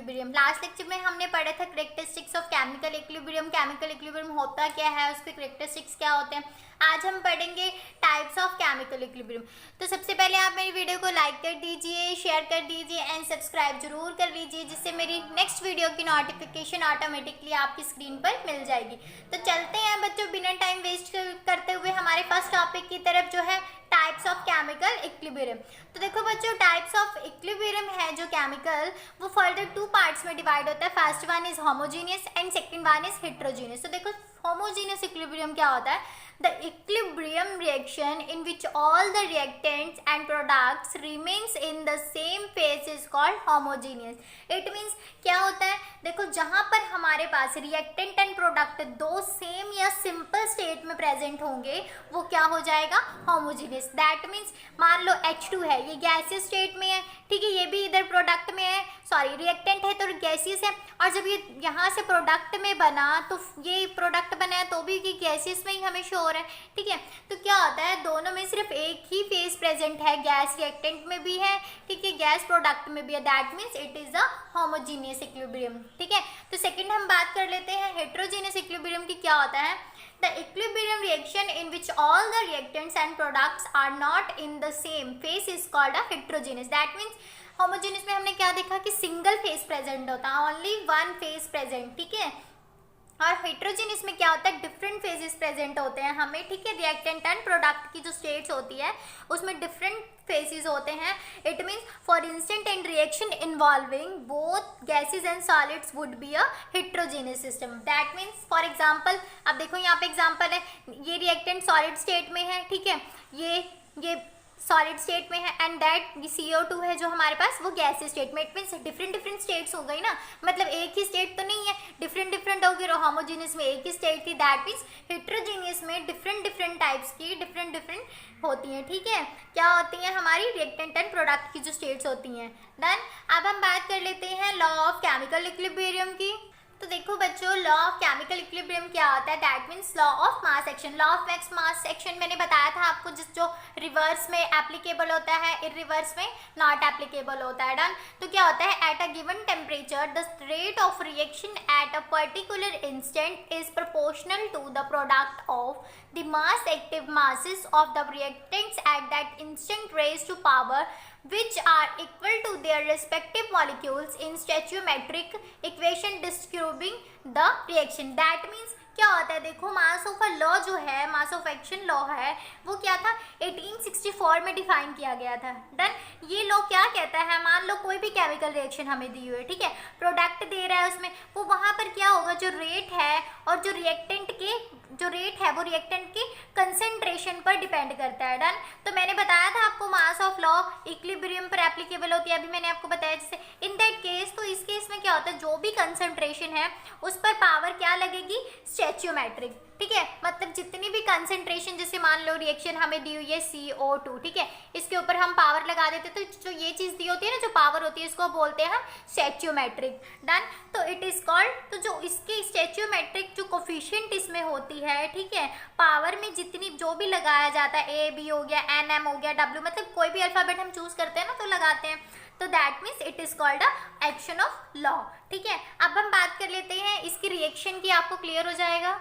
Equilibrium. Last lecture में हमने पढ़ा था characteristics of chemical equilibrium, chemical equilibrium होता क्या है, उसके करेक्टरिस्टिक्स क्या होते हैं। आज हम पढ़ेंगे टाइप्स ऑफ केमिकल इक्विलिब्रियम। तो सबसे पहले आप मेरी वीडियो को लाइक कर दीजिए, शेयर कर दीजिए एंड सब्सक्राइब जरूर कर लीजिए, जिससे मेरी नेक्स्ट वीडियो की नोटिफिकेशन ऑटोमेटिकली आपकी स्क्रीन पर मिल जाएगी। तो चलते हैं बच्चों, बिना टाइम वेस्ट करते हुए हमारे फर्स्ट टॉपिक की तरफ, जो है टाइप्स ऑफ केमिकल इक्विलिब्रियम। तो देखो बच्चों, टाइप्स ऑफ इक्विलिब्रियम है जो केमिकल, वो फर्दर टू पार्ट्स में डिवाइड होता है। First one is homogeneous and second one is heterogeneous. तो देखो होमोजीनियस इक्विलिब्रियम क्या होता है? The equilibrium reaction in which all the reactants and products remains in the same phase is called homogeneous. It means क्या होता है? देखो जहाँ पर हमारे पास रिएक्टेंट एंड प्रोडक्ट दो सेम या सिंपल स्टेट में प्रेजेंट होंगे, वो क्या हो जाएगा? होमोजीनियस। दैट मीन्स मान लो H2 है, ये गैसियस स्टेट में है, ठीक है, ये भी इधर प्रोडक्ट में है, सॉरी रिएक्टेंट है तो गैसियस है, और जब ये यहाँ से प्रोडक्ट में बना तो ये प्रोडक्ट बना है तो भी ये गैसियस में ही हमें शो हो रहा है, ठीक है। तो क्या होता है, दोनों में सिर्फ एक ही फेज प्रेजेंट है, गैस रिएक्टेंट में भी है, ठीक है, गैस प्रोडक्ट में भी है। That means it is a homogeneous equilibrium, ठीक है। तो सेकंड हम बात कर लेते हैं हेटेरोजीनियस इक्विलिब्रियम की। क्या होता है? The equilibrium reaction in which all the reactants and products are not in the same phase is called a heterogeneous. That means homogeneous में हमने क्या देखा कि सिंगल फेज प्रेजेंट होता है, ओनली वन फेज प्रेजेंट, ठीक है। और हेटेरोजीनियस में क्या होता है? डिफरेंट फेजेस प्रेजेंट होते हैं हमें, ठीक है। रिएक्टेंट एंड प्रोडक्ट की जो स्टेट्स होती है उसमें डिफरेंट फेजेस होते हैं। It means for instant and reaction involving both gases and solids would be a heterogeneous system. That means for example, अब देखो यहाँ पे एग्जांपल है, ये रिएक्टेंट सॉलिड स्टेट में है, ठीक है, ये सॉलिड स्टेट में है, एंड दैट CO2 है जो हमारे पास, वो गैसीय स्टेट में। It means different different states हो गई ना, मतलब एक ही स्टेट तो नहीं है, डिफरेंट डिफरेंट हो गई। होमोजीनियस में एक ही स्टेट थी। दैट मीन्स हेटेरोजीनियस में डिफरेंट डिफरेंट टाइप्स की डिफरेंट डिफरेंट होती हैं, ठीक है। क्या होती हैं? हमारी रिएक्टेंट एंड प्रोडक्ट की जो स्टेट्स होती हैं। डन। अब हम बात कर लेते हैं लॉ ऑफ केमिकल इक्विलिब्रियम की। तो देखो बच्चों, लॉ ऑफ केमिकल इक्विलिब्रियम क्या होता है? That means law of mass action. Law of mass action मैंने बताया था आपको, जो रिवर्स में एप्लीकेबल होता है, इन रिवर्स में नॉट एप्लीकेबल होता है। डन। तो क्या होता है? At a given temperature the rate of reaction at a particular instant is proportional to the product of the mass active masses of the reactants at that instant raised to power, which are equal to their respective molecules in stoichiometric equation describing the reaction. That means क्या होता है? देखो mass of law जो है, mass of action law है, वो क्या था? 1864 में डिफाइन किया गया था। डन। ये लॉ क्या कहता है? मान लो कोई भी केमिकल रिएक्शन हमें दी हुई है, ठीक है, प्रोडक्ट दे रहा है उसमें, वो वहाँ पर क्या होगा, जो रेट है और जो रिएक्टेंट के जो रेट है वो रिएक्टेंट के कंसेंट्रेशन पर डिपेंड करता है। डन। तो मैंने बताया था आपको मास ऑफ लॉ इक्विलिब्रियम पर एप्लीकेबल होती है, अभी मैंने आपको बताया जैसे इन दैट केस। तो इस केस में क्या होता है, जो भी कंसेंट्रेशन है उस पर पावर क्या लगेगी? स्टैच्यूमेट्रिक, ठीक है, मतलब जितनी भी कंसेंट्रेशन, जैसे मान लो रिएक्शन हमें दी हुई है CO2, ठीक है, इसके ऊपर हम पावर लगा देते, तो जो ये चीज़ दी होती है ना, जो पावर होती है, इसको बोलते हैं हम स्टैच्यूमेट्रिक। डन। तो इट इज कॉल्ड, तो जो इसके स्टैच्यूमेट्रिक जो कोफिशिएंट इसमें होती है, ठीक है, पावर में जितनी जो भी लगाया जाता है, AB हो गया, NM हो गया, W, मतलब कोई भी अल्फाबेट हम चूज करते हैं ना तो लगाते हैं, तो that means it is called a action of law, ठीक है। अब हम बात कर लेते हैं इसकी रिएक्शन की, आपको क्लियर हो जाएगा।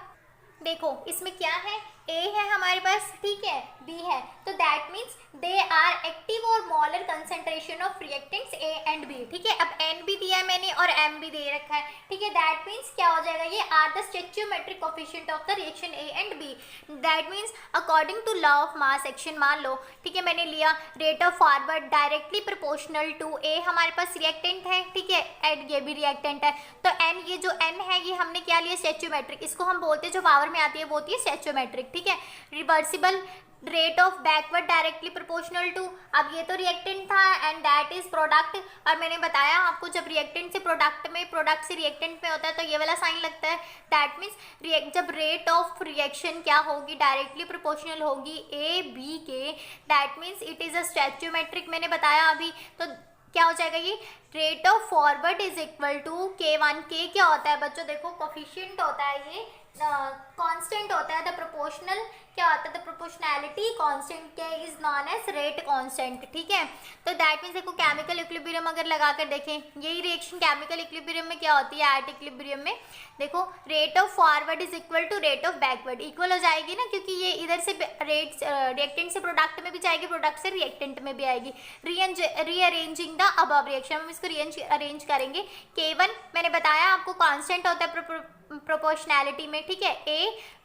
देखो इसमें क्या है, A है हमारे पास, ठीक है, B है, तो that means they are active और molar concentration of reactants A and B, ठीक है। अब N भी दिया है मैंने और M भी दे रखा है, ठीक है। दैट मीन्स क्या हो जाएगा, ये are the stoichiometric coefficient of the reaction A and B। That means according to law of mass action, मान लो, ठीक है, मैंने लिया rate of forward directly proportional to A, हमारे पास रिएक्टेंट है, ठीक है, एंड ये भी रिएक्टेंट है, तो N, ये जो N है ये हमने क्या लिया? स्टैच्यूमेट्रिक। इसको हम बोलते हैं, जो पावर में आती है वो होती है स्टैच्यूमेट्रिक, ठीक है। Reversible rate of backward directly proportional to, अब ये तो रिएक्टेंट था एंड दैट इज प्रोडक्ट, और मैंने बताया आपको जब रिएक्टेंट से प्रोडक्ट में, प्रोडक्ट से रिएक्टेंट में होता है तो ये वाला साइन लगता है। दैट मीन्स जब रेट ऑफ रिएक्शन क्या होगी, डायरेक्टली प्रोपोर्शनल होगी AB के, that means it is a stoichiometric, मैंने बताया अभी। तो क्या हो जाएगा ये rate of forward is equal to K1। K क्या होता है बच्चों, देखो कोफिशिएंट होता है, ये कांस्टेंट होता है। द प्रोपोर्शनल क्या होता है, the proportionality constant K is known as rate constant, ठीक है। तो दैट मीन्स देखो केमिकल इक्विलिब्रियम अगर लगा कर देखें, यही रिएक्शन केमिकल इक्विलिब्रियम में क्या होती है, एट इक्विलिब्रियम में देखो rate of forward is equal to rate of backward, equal हो जाएगी ना, क्योंकि ये इधर से रिएक्टेंट से प्रोडक्ट में भी जाएगी, प्रोडक्ट से रिएक्टेंट में भी आएगी। रीअरेंजिंग द अबव रिएक्शन, हम इसको रीअरेंज करेंगे। K1 मैंने बताया आपको कांस्टेंट होता है प्रोपोर्शनैलिटी में, ठीक है, A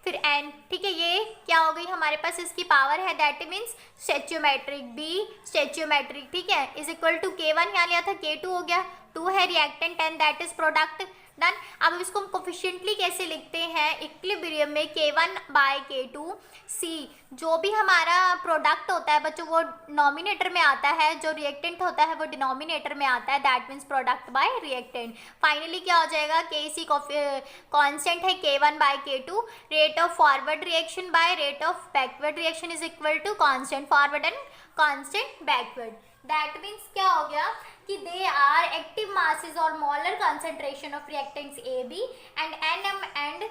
फिर N, ठीक है। ये क्या हो गई हमारे पास, इसकी पावर है, दैट मीन्स स्टेचियोमेट्रिक, B स्टेचियोमेट्रिक, ठीक है, इज इक्वल टू K1 यहाँ लिया था, K2 हो गया, 2 है reactant and that is product, done. अब इसको हम कोफिशिएंटली कैसे लिखते हैं इक्विलिब्रियम में, K1 बाय K2 C, जो भी हमारा प्रोडक्ट होता है बच्चों वो नॉमिनेटर में आता है, जो रिएक्टेंट होता है वो डिनोमिनेटर में आता है, that means product by reactant. Finally क्या हो जाएगा, KC कांस्टेंट है K1 by K2, rate of forward reaction by rate of backward reaction is equal to constant forward and constant backward. That means क्या हो गया कि दे आर एक्टिव मासेस और molar concentration of reactants AB and NM and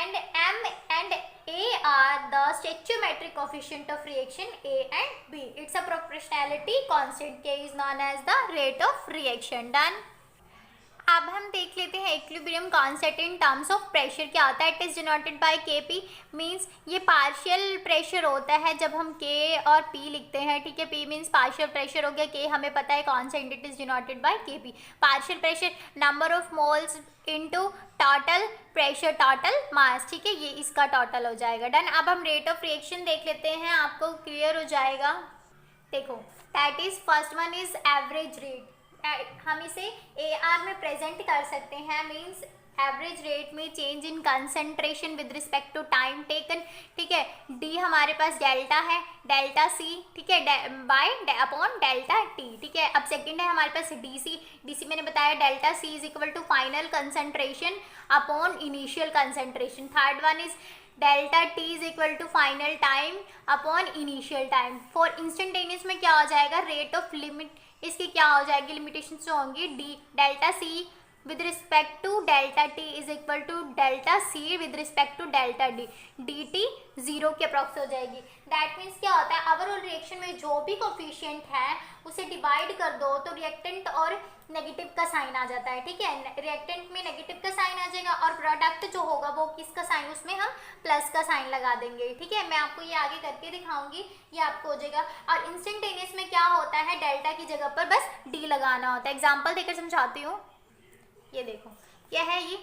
M and A are the stoichiometric coefficient of reaction A and B. It's a proportionality constant. K is known as the rate of reaction. Done. अब हम देख लेते हैं equilibrium concept in terms of pressure क्या होता है। It is denoted by Kp, means ये partial pressure होता है जब हम K और P लिखते हैं, ठीक है। P मींस पार्शियल प्रेशर हो गया, K हमें पता है constant, it is denoted by Kp। Partial pressure number of moles into total pressure total mass, ठीक है, ये इसका टोटल हो जाएगा, डन। अब हम रेट ऑफ रिएक्शन देख लेते हैं, आपको क्लियर हो जाएगा। देखो that is first one is average rate, हम इसे AR में प्रेजेंट कर सकते हैं, मींस एवरेज रेट में change in concentration with respect to time taken, ठीक है। D हमारे पास डेल्टा है, डेल्टा C, ठीक है, बाय अपॉन डेल्टा T, ठीक है। अब सेकंड है हमारे पास DC मैंने बताया delta C is equal to final concentration upon initial concentration. Third one is delta T is equal to final time upon initial time. For instantaneous में क्या हो जाएगा, रेट ऑफ लिमिट इसकी क्या हो जाएगी, लिमिटेशन जो होंगी, delta C with respect to delta T is equal to delta C with respect to delta D, dt 0 के अप्रॉक्स हो जाएगी। दैट मीन्स क्या होता है, ओवरऑल रिएक्शन में जो भी कोफिशिएंट है उसे डिवाइड कर दो तो रिएक्टेंट और नेगेटिव का साइन आ जाता है, ठीक है। रिएक्टेंट में नेगेटिव का साइन आ जाएगा और प्रोडक्ट जो होगा वो किसका साइन, उसमें हम प्लस का साइन लगा देंगे, ठीक है। मैं आपको ये आगे करके दिखाऊंगी, ये आपको हो जाएगा। और इंस्टेंटेनियस में क्या होता है, डेल्टा की जगह पर बस D लगाना होता है। एग्जाम्पल देकर समझाती हूँ, ये देखो क्या है, ये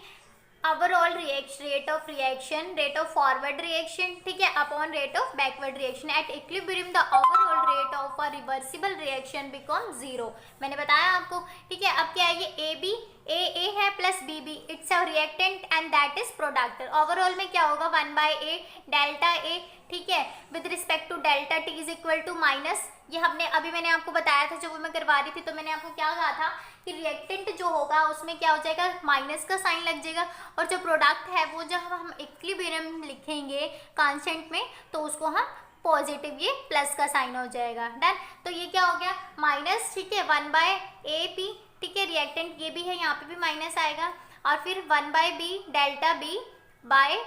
overall rate of reaction, rate of forward reaction, ठीक है, upon rate of backward reaction at equilibrium the overall rate of a reversible reaction become 0। मैंने बताया आपको, ठीक है। अब क्या है, ये A है plus BB, it's a reactant and that is product. Overall में क्या होगा, 1/A डेल्टा A, ठीक है, with respect to delta T is equal to minus, ये हमने अभी मैंने आपको बताया था जब वो मैं करवा रही थी, तो मैंने आपको क्या कहा था कि रिएक्टेंट जो होगा उसमें क्या हो जाएगा, माइनस का साइन लग जाएगा, और जो प्रोडक्ट है वो जब हम इक्विलिब्रियम लिखेंगे कांस्टेंट में तो उसको हम पॉजिटिव, ये प्लस का साइन हो जाएगा, डन। तो ये क्या हो गया माइनस, ठीक है, 1/AP, ठीक है, रिएक्टेंट ये भी है, यहाँ पे भी माइनस आएगा, और फिर 1/B delta B by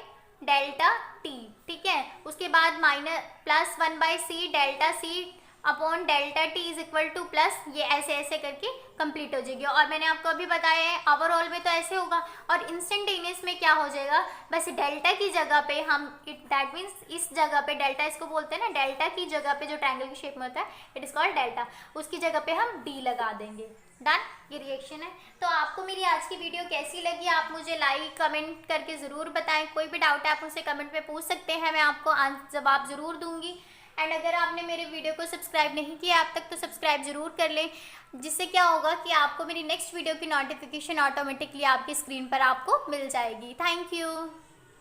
delta T, ठीक है। उसके बाद minus plus 1/C delta C upon delta T is equal two plus, ये ऐसे ऐसे करके कंप्लीट हो जाएगी। और मैंने आपको अभी बताया है ओवरऑल में तो ऐसे होगा, और इंस्टेंटेनियस में क्या हो जाएगा, बस डेल्टा की जगह पे हम दैट मीन्स इस जगह पे डेल्टा इसको बोलते हैं ना, डेल्टा की जगह पे जो ट्रायंगल की शेप में होता है इट इज कॉल्ड डेल्टा, उसकी जगह पे हम D लगा देंगे, डन। ये रिएक्शन है। तो आपको मेरी आज की वीडियो कैसी लगी, आप मुझे लाइक कमेंट करके ज़रूर बताएं। कोई भी डाउट है आप मुझसे कमेंट में पूछ सकते हैं, मैं आपको जवाब ज़रूर दूंगी। एंड अगर आपने मेरे वीडियो को सब्सक्राइब नहीं किया अब तक तो सब्सक्राइब जरूर कर लें, जिससे क्या होगा कि आपको मेरी नेक्स्ट वीडियो की नोटिफिकेशन ऑटोमेटिकली आपकी स्क्रीन पर आपको मिल जाएगी। Thank you.